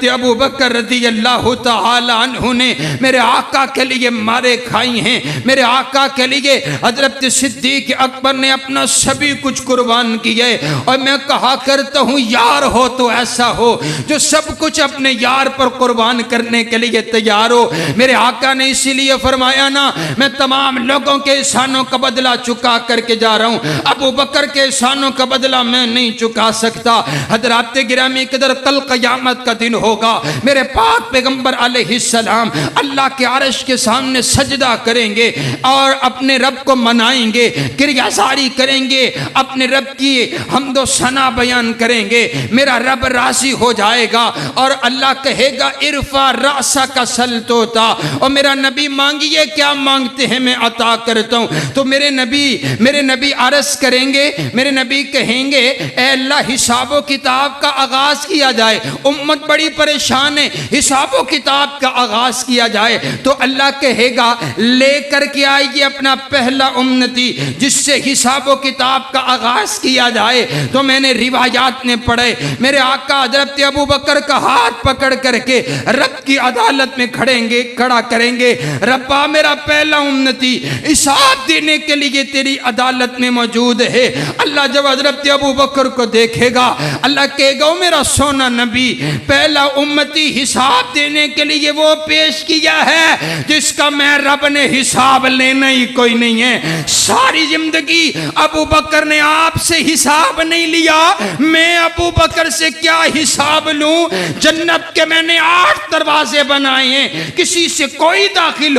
अबू बकर रज़ी अल्लाह तआला अन्हु ने मेरे आका के लिए मारे खाई हैं। मेरे आका के लिए हजरत सिद्दीक अकबर ने अपना सभी कुछ कुर्बान किया। और मैं कहा करता हूँ यार हो तो ऐसा हो जो सब कुछ अपने यार पर कुर्बान करने के लिए तैयार हो। मेरे आका ने इसीलिए फरमाया ना मैं तमाम लोगों के एहसानों का बदला चुका करके जा रहा हूं, अबू बकर के एहसानों का बदला मैं नहीं चुका सकता। हजरात गिरामी कदर कल क़यामत का दिन होगा, मेरे पाक पैगंबर अलैहिस्सलाम अल्लाह के अर्श के सामने सजदा करेंगे और अपने रब को मनाएंगे, किरयासारी करेंगे, अपने रब की हम्दो सना बयान करेंगे। मेरा रब राजी हो जाएगा और अल्लाह कहेगा इरफा रासा का सल्तोता। और मेरा नबी मांगिए क्या मांगते हैं मैं अता करता हूँ। तो मेरे नबी अर्ज करेंगे, मेरे नबी कहेंगे ए अल्लाह हिसाबो किताब का आगाज किया जाए, उम्मत बड़ी परेशान है, हिसाबो किताब का आगाज किया जाए। तो अल्लाह कहेगा लेकर के आइए अपना पहला उम्मती जिससे हिसाबो किताब का आगाज किया जाए। तो मैंने रिवायात में पढ़े मेरे आका हजरत अबू बकर का हाथ पकड़ करके रब की अदालत में खड़ा करेंगे। रब्बा मेरा पहला उम्मती हिसाब देने के लिए तेरी अदालत में मौजूद है। अल्लाह जब हजरत अबू बकर को देखेगा अल्लाह कहेगा मेरा सोना नबी पहला उम्मती हिसाब देने के लिए वो पेश किया है जिसका मैं रब ने हिसाब लेना ही कोई नहीं है। सारी जिंदगी अबू बकर ने आपसे हिसाब नहीं लिया, मैं अबू बकर से क्या हिसाब लूं? जन्नत के मैंने 8 दरवाजे बनाए हैं, किसी से कोई दाखिल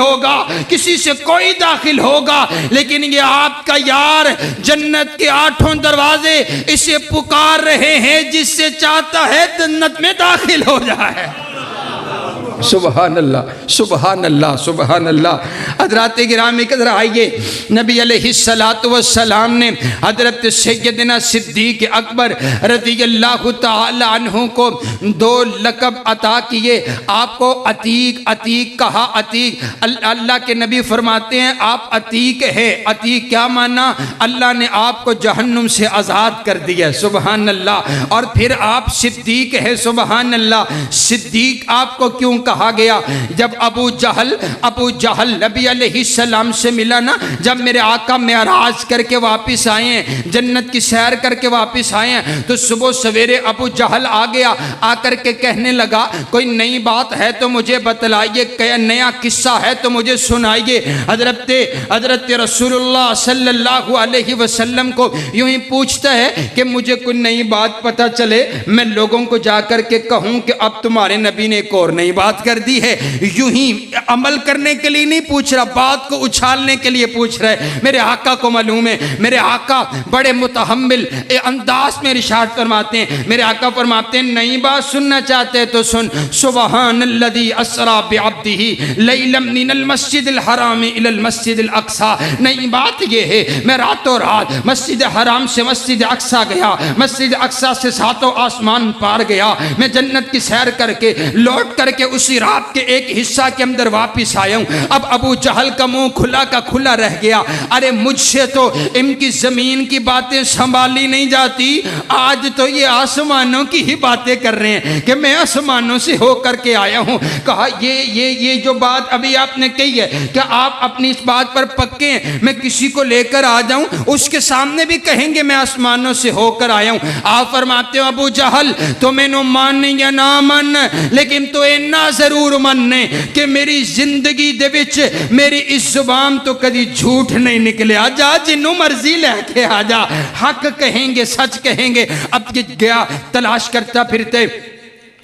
होगा, लेकिन ये आपका यार जन्नत के 8 दरवाजे इसे पुकार रहे हैं जिससे चाहता है जन्नत में दाखिल हो जाए। सुबहान अल्लाह, सुबहान अल्लाह, सुबहान अल्लाह। हजरात गिरामी कदर आइए, नबी अलैहिस्सलातु वस्सलाम ने हजरत सैयदना सिद्दीक अकबर रज़ियल्लाहु तआला अन्हु को 2 लक़ब अता किए। आपको अतीक कहा। अतीक अल्लाह के नबी फरमाते हैं आप अतीक है। अतीक क्या माना? अल्लाह ने आपको जहन्नुम से आज़ाद कर दिया, सुबहान अल्लाह। और फिर आप सिद्दीक है, सुबहान अल्लाह। सिद्दीक आपको क्यों कहा गया? जब अबू जहल नबी अलैहिस्सलाम से मिला ना, जब मेरे आका मेराज करके वापस आए हैं, जन्नत की सैर करके वापस आए हैं, तो सुबह सवेरे अबू जहल आ गया। आकर के कहने लगा कोई नई बात है तो मुझे बतलाइए, क्या नया किस्सा है तो मुझे सुनाइए। हजरत रसूलुल्लाह सल्लल्लाहु अलैहि वसल्लम को यूं ही पूछता है कि मुझे कोई नई बात पता चले, मैं लोगों को जाकर के कहूं कि अब तुम्हारे नबी ने एक और नई बात बात कर दी है, यूं ही अमल करने के लिए नहीं पूछ रहा, बात को उछालने के लिए पूछ रहा है। मेरे आका को मालूम है, मेरे आका बड़े मुतहम्मिल अंदाज में इरशाद फरमाते हैं। मेरे आका फरमाते हैं, नई बात सुनना चाहते हैं तो सुन, सुबहानल्लज़ी अस्रा बिअब्दिही लैलन मिनल मस्जिदिल हराम इलल मस्जिदिल अक्सा। नई बात ये है, मैं रातों रात मस्जिद हराम से मस्जिद अक्सा गया, मस्जिद अक्सा से सातों आसमान पार गया, मैं जन्नत की सैर करके लौट करके उसी रात के एक हिस्सा के अंदर वापिस आया हूँ। अब अबू जहल का मुंह खुला का खुला रह गया। अरे मुझसे तो इनकी जमीन की बातें संभाली नहीं जाती, आज तो ये आसमानों की ही बातें कर रहे हैं कि मैं आसमानों से होकर के आया हूँ। कहा ये जो बात अभी आपने कही है, क्या आप अपनी इस बात पर पक्के हैं मैं किसी को लेकर आ जाऊं उसके सामने भी कहेंगे मैं आसमानों से होकर आया हूं? आप फरमाते हो अबू जहल तो मैनू मान या ना मान, लेकिन तो इन्ना जरूर मनने कि मेरी जिंदगी दे विच मेरी इस जुबान तो कभी झूठ नहीं निकलिया। जा जिन्नू मर्जी लेके आ जा, हक कहेंगे, सच कहेंगे। अब ये गया तलाश करता फिरते,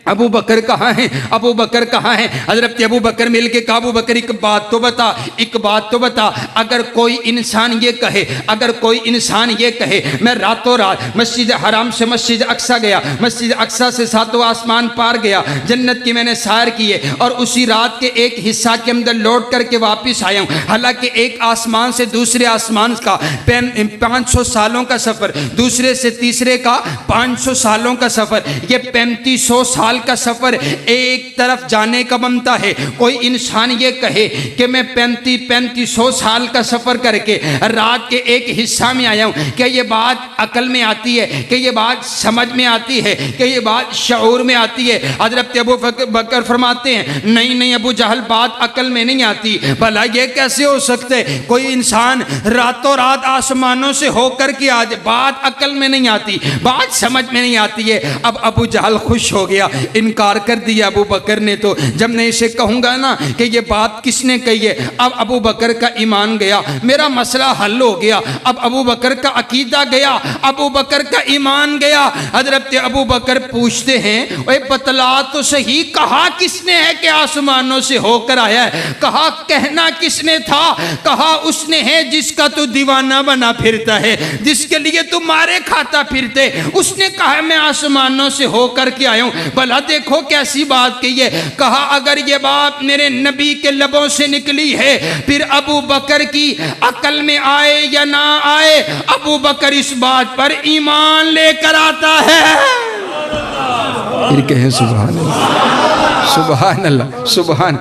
अबू बकर कहाँ है, अबू बकर कहाँ है? हजरत अबू बकर मिल के कहा, अबू बकर एक बात तो बता, एक बात तो बता, अगर कोई इंसान ये कहे, अगर कोई इंसान ये कहे मैं रातों रात मस्जिद हराम से मस्जिद अक्सा गया, मस्जिद अक्सा से सातों आसमान पार गया, जन्नत की मैंने सैर की है और उसी रात के एक हिस्सा के अंदर लौट करके वापस आया हूँ, हालांकि एक आसमान से दूसरे आसमान का 500 सालों का सफ़र, दूसरे से तीसरे का 500 सालों का सफ़र, ये 3500 साल का सफर एक तरफ जाने का बनता है। कोई इंसान ये कहे कि मैं 3500 साल का सफर करके रात के एक हिस्सा में आया हूं, क्या ये बात अकल में आती है? क्या ये बात समझ में आती है? क्या ये बात शऊर में आती है? हजरत अबू बकर फरमाते हैं, नहीं नहीं अबू जहल, बात अकल में नहीं आती। भला ये कैसे हो सकते, कोई इंसान रातों रात आसमानों से होकर के आज, बात अकल में नहीं आती, बात समझ में नहीं आती है। अब अबू जहल खुश हो गया, इनकार कर दिया अबू बकर ने। तो जब मैं इसे कहूंगा ना कि ये बात किसने कही है, अब अबू बकर का ईमान गया, मेरा मसला हल हो गया। अब अबू बकर का अकीदा गया, अबू बकर का ईमान गया। हजरत अबू बकर पूछते हैं, ओए बतला तो सही, कहा किसने है कि आसमानों से होकर आया है? कहा कहना किसने था? कहा उसने है जिसका तू दीवाना बना फिरता है, जिसके लिए तू मारे खाता फिरते, उसने कहा मैं आसमानों से होकर के आया हूं। भला देखो कैसी बात कही है। कहा अगर ये बात मेरे नबी के लबों से निकली है, फिर अबू बकर की अकल में आए या ना आए, अबू बकर इस बात पर ईमान लेकर आता है। फिर कहें सुभान अल्लाह, सुभान अल्लाह, सुभान।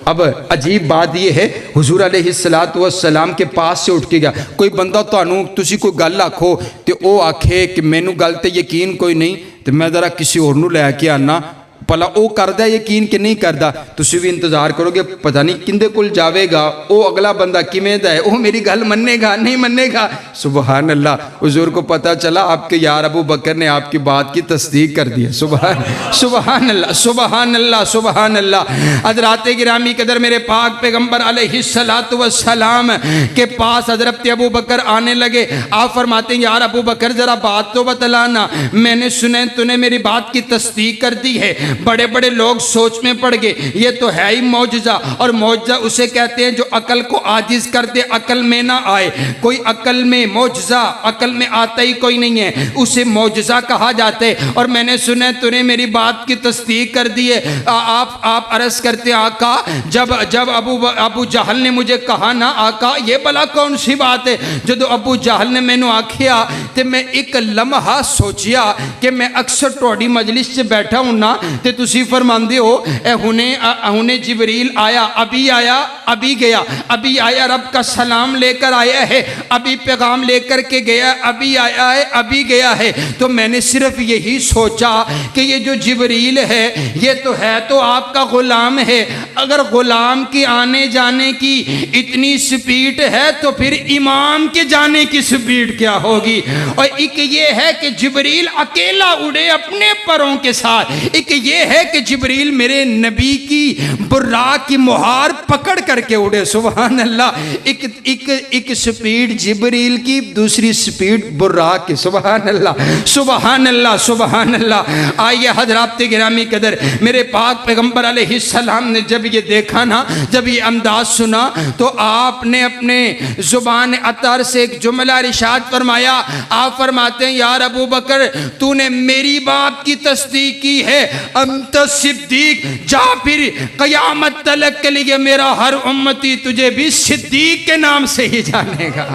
अब अजीब बात यह है, हुजूर अलैहिस्सलातु वस्सलाम के पास से उठ के गया कोई बंदा, तुहानू तुसी कोई गल आखो तो वह आखे कि मैनू गल ते यकीन कोई नहीं, तो मैं जरा किसी होर नू लैके आना, भला वो करदा यकीन कि नहीं करदा। तुसी भी इंतजार करोगे, पता नहीं किंदे कोल जावेगा, वो अगला बंदा किमें दा है, वो मेरी गल मन्नेगा नहीं मन्नेगा। सुबहान अल्लाह, हुजूर को पता चला आपके यार अबू बकर ने आपकी बात की तस्दीक कर दी है। सुबहान अल्लाह, सुबहान अल्लाह, सुबहान अल्लाह। हज़रात गिरामी कदर मेरे पाक पैगम्बर अलैहिस्सलातु वस्सलाम के पास हज़रत अबू बकर आने लगे। आप फरमाते हैं, यार अबू बकर जरा बात तो बतलाना, मैंने सुने तूने मेरी बात की तस्दीक कर दी है। बड़े बड़े लोग सोच में पड़ गए, ये तो है ही मौजज़ा, और मौजज़ा उसे कहते हैं जो अकल को आजिज कर दे, अकल में ना आए। कोई अकल में मौजज़ा, अकल में आता ही कोई नहीं है, उसे मौजज़ा कहा जाता है। और मैंने सुना तूने मेरी बात की तस्दीक कर दी है। आप अर्ज़ करते आका, जब अबू जहल ने मुझे कहा ना आका ये भला कौन सी बात है, जो अबू जहल ने मैनू आखिया तो मैं एक लम्हा सोचिया कि मैं अक्सर तुहाडी मजलिस से बैठा हूँ ना, ते तुसी फरमांदे हो हुने जिबरील आया, अभी आया अभी गया, अभी आया रब का सलाम लेकर आया है, अभी पैगाम लेकर के गया, अभी आया है अभी गया है। तो मैंने सिर्फ यही सोचा कि ये जो जिबरील है ये तो है तो आपका गुलाम है, अगर गुलाम के आने जाने की इतनी स्पीड है तो फिर इमाम के जाने की स्पीड क्या होगी। और एक ये है कि जिब्रील अकेला उड़े अपने परों के साथ, एक ये है कि जिब्रील मेरे नबी की बुर्राक की मुहार पकड़ करके उड़े। सुभान अल्लाह, एक स्पीड जिब्रील की, दूसरी स्पीड बुर्राक की। सुभान अल्लाह, सुभान अल्लाह, सुभान अल्लाह। आइए हज़रात गिरामी कदर, मेरे पाक पैगंबर अलैहिस्सलाम ने जब ये देखा ना, जब ये अंदाज सुना, तो आपने अपने जुबान अतर से एक जुमला इरशाद फरमाया। आप फरमाते हैं, यार अबू बकर, तूने मेरी बात की तस्दीक की है, अंत सिद्दीक, जा फिर क़यामत तलक के लिए मेरा हर उम्मती तुझे भी सिद्दीक के नाम से ही जानेगा।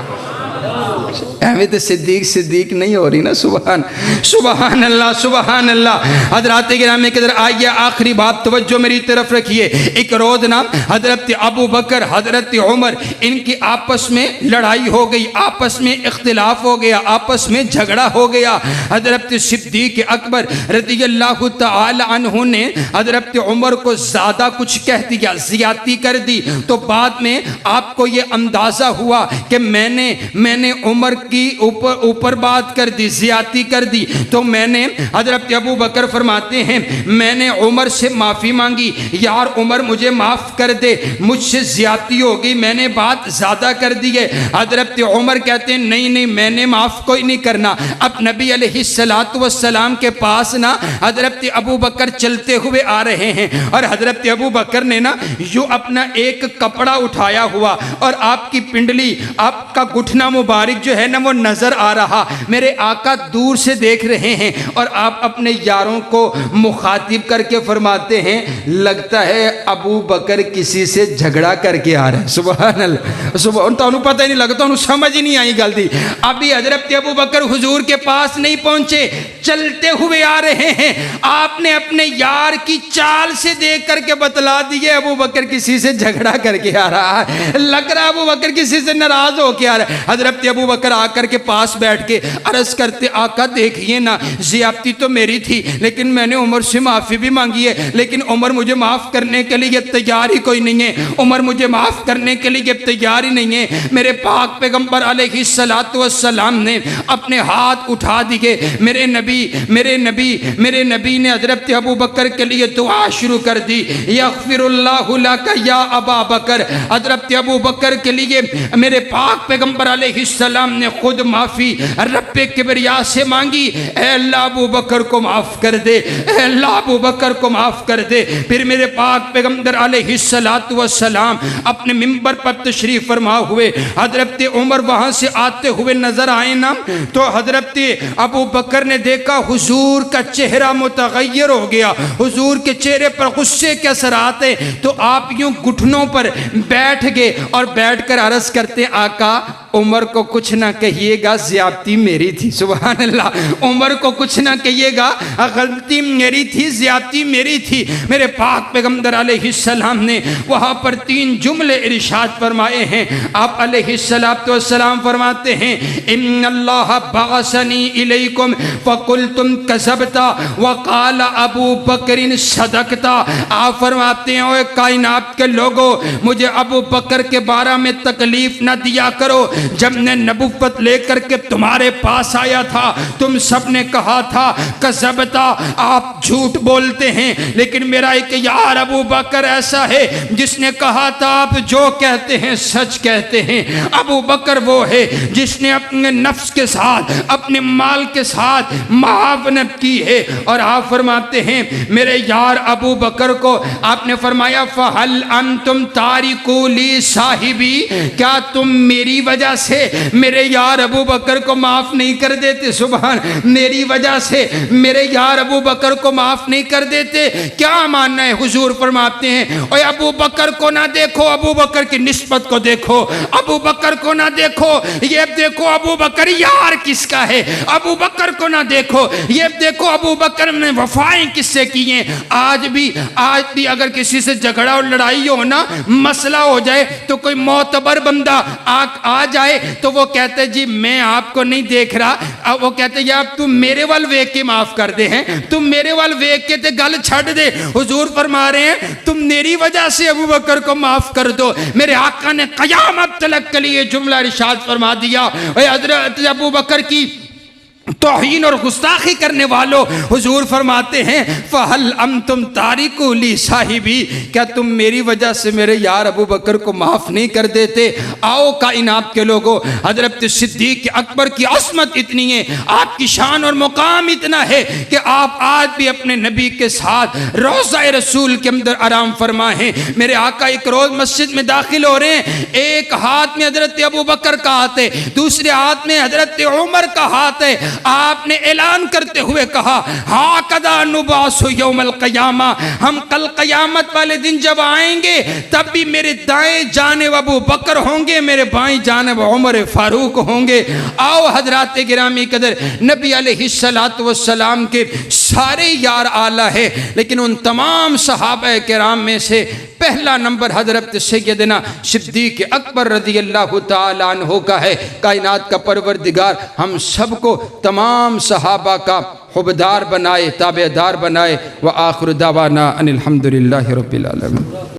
एवं तो सिद्दीक सिद्दीक नहीं हो रही ना। सुभान सुभान अल्लाह, सुभान अल्लाह। हज़रात गिरामी के अंदर आइए, आखिरी बात तवज्जो मेरी तरफ रखिए। एक रोज़ ना हज़रत अबू बकर, हज़रत उमर, इनकी आपस में लड़ाई हो गई, आपस में इख्तिलाफ हो गया, आपस में झगड़ा हो गया। हज़रत सिद्दीक अकबर रज़ियल्लाहु तआला अन्हु ने हज़रत उमर को ज़्यादा कुछ कह दिया, ज़्यादती कर दी। तो बाद में आपको ये अंदाज़ा हुआ कि मैंने उमर की ऊपर बात कर दी, ज़्यादती कर दी। तो मैंने, हज़रत अबू बकर फरमाते हैं, मैंने उमर से माफ़ी मांगी, यार उमर मुझे माफ़ कर दे, मुझसे ज़्यादती हो गई, मैंने बात ज़्यादा कर दी है। हज़रत उमर कहते हैं, नहीं नहीं, मैंने माफ़ कोई नहीं करना। अब नबी अलैहिस्सलातु वस्सलाम के पास ना हज़रत अबू बकर चलते हुए आ रहे हैं, और हज़रत अबू बकर ने ना यूँ अपना एक कपड़ा उठाया हुआ, और आपकी पिंडली, आपका घुटना मुबारक जो है ना वो नजर आ रहा। मेरे आका दूर से देख रहे हैं, और आप अपने यारों को मुखातिब करके फरमाते हैं, लगता है अबू बकर किसी से झगड़ा करके आ रहा है। सुभान अल्लाह, सुभान, तो पता ही नहीं लगता, उन्हें समझ ही नहीं आई गलती। अभी हजरत अबू बकर हुजूर के पास नहीं पहुंचे, चलते हुए आ रहे हैं। आपने अपने यार की चाल से देख करके बतला दिए, अबू बकर किसी से झगड़ा करके आ रहा है, लग रहा है अबू बकर किसी से नाराज होके आ रहा है। हजरत अबू बकर आकर के पास बैठ के अर्ज करते, आका देखिए ना, ज़्यादती तो मेरी थी, लेकिन मैंने उमर से माफ़ी भी मांगी है, लेकिन उमर मुझे माफ़ करने के लिए तैयार ही कोई नहीं है, उमर मुझे माफ़ करने के लिए तैयार ही नहीं है। मेरे पाक पैगंबर अलैहिस्सलातु वस्सलाम ने अपने हाथ उठा दिए, मेरे नबी ने हजरत अबू बकर के लिए दुआ शुरू कर दी, यग़फ़िरुल्लाहु लक या अबा बकर। हजरत अबू बकर के लिए मेरे पाक पैगंबर अलैहिस्सलाम ने खुद माफ़ी रब्बे किबरिया से मांगी, ऐ अल्लाह अबू बकर को माफ़ कर दे, ऐ अल्लाह अबू बकर को माफ़ कर दे। फिर मेरे पाक पैगंबर अलैहिस्सलातु वस्सलाम अपने मिंबर पर तशरीफ़ फरमा हुए। हजरत उमर वहाँ से आते हुए नजर आए ना, तो हजरत अबू बकर ने देखा हुजूर का चेहरा मुतग़य्यर हो गया, हुजूर के चेहरे पर गुस्से के असरात हैं। तो आप यूं घुटनों पर बैठ गए, और बैठकर अर्ज़ करते, आका उमर को कुछ ना कहिएगा, ज़्यादती मेरी थी। सुभान अल्लाह, उमर को कुछ ना कहिएगा, गलती मेरी थी, ज़्यादती मेरी थी। मेरे पाक पैगंबर अलैहिस्सलाम ने वहाँ पर 3 जुमले इरशाद फरमाए हैं। आप अलैहिस्सलातु वस्सलाम फरमाते हैं, इन्नल्लाह बअसनी इलैकुम फकुल्तुम कज़बता वक़ाल अबू बकरिन सदक़ता। आप फरमाते हैं, ओए कायनात के लोगों, मुझे अबू बकर के बारे में तकलीफ न दिया करो। जब मैं नबुव्वत लेकर के तुम्हारे पास आया था, तुम सब ने कहा था कज़बता, आप झूठ बोलते हैं, लेकिन मेरा एक यार अबू बकर ऐसा है जिसने कहा था आप जो कहते हैं सच कहते हैं। अबू बकर वो है जिसने अपने नफ्स के साथ, अपने माल के साथ मुआवनत की है। और आप फरमाते हैं, मेरे यार अबू बकर को आपने फरमाया, फ़हल अंतुम तारिकू ली साहिबी, क्या तुम मेरी वजह से मेरे यार अबू बकर को माफ नहीं कर देते? सुभान, मेरी वजह से मेरे यार अबू बकर को माफ नहीं कर देते? क्या मानना है? हुजूर फरमाते हैं, ओए अबू बकर को ना देखो, अबू बकर की निस्बत को देखो, अबू बकर को ना देखो, ये देखो अबू बकर यार किसका है। अबू बकर को ना देखो, ये देखो अबू बकर ने वफाएं किससे की हैं। आज भी अगर किसी से झगड़ा और लड़ाई हो ना, मसला हो जाए, तो कोई मोतबर बंदा आ जाए तो वो कहते जी मैं आपको नहीं देख रहा, अब वो कहते यार तुम मेरे वाल वेख के माफ कर दे, हैं तुम मेरे वाल वेख के ते गल छड़ दे। हुजूर फरमा रहे हैं, तुम मेरी वजह से अबू बकर को माफ कर दो। मेरे आका ने क़यामत तलक के लिए जुमला इरशाद फरमा दिया, हज़रत अबू बकर की तौहीन और गुस्ताखी करने वालों, हुजूर फरमाते हैं फ़हल तुम तारिकु ली साहिबी, क्या तुम मेरी वजह से मेरे यार अबू बकर को माफ़ नहीं कर देते? आओ कायनात के लोगों, हज़रत सिद्दीक़ अकबर की असमत इतनी है, आपकी शान और मुकाम इतना है कि आप आज भी अपने नबी के साथ रोज़ा रसूल के अंदर आराम फरमा हैं। मेरे आका एक रोज़ मस्जिद में दाखिल हो रहे हैं, एक हाथ में हज़रत अबू बकर का हाथ है, दूसरे हाथ में हज़रत उमर का हाथ है। आपने ऐलान करते हुए कहा, हा कदा नुबासु यौमल क़यामा, हम कल क़यामत वाले दिन जब आएंगे तब भी मेरे दाएं जानिब अबू बकर होंगे, मेरे बाएं जानिब उमर फारूक होंगे। आओ हजरात गिरामी कदर, नबी अलैहिस्सलातु वस्सलाम के सारे यार आला है, लेकिन उन तमाम सहाबा किराम में से पहला नंबर हजरत सैयदना सिद्दीक़ अकबर रज़ियल्लाहु ताला अन्हु का है। कायनात का परवरदिगार हम सबको तमाम सहाबा का हुबदार बनाए, ताबेदार बनाए। व आखिर दावाना अनिल हम्दुलिल्लाहि रब्बिल आलमीन।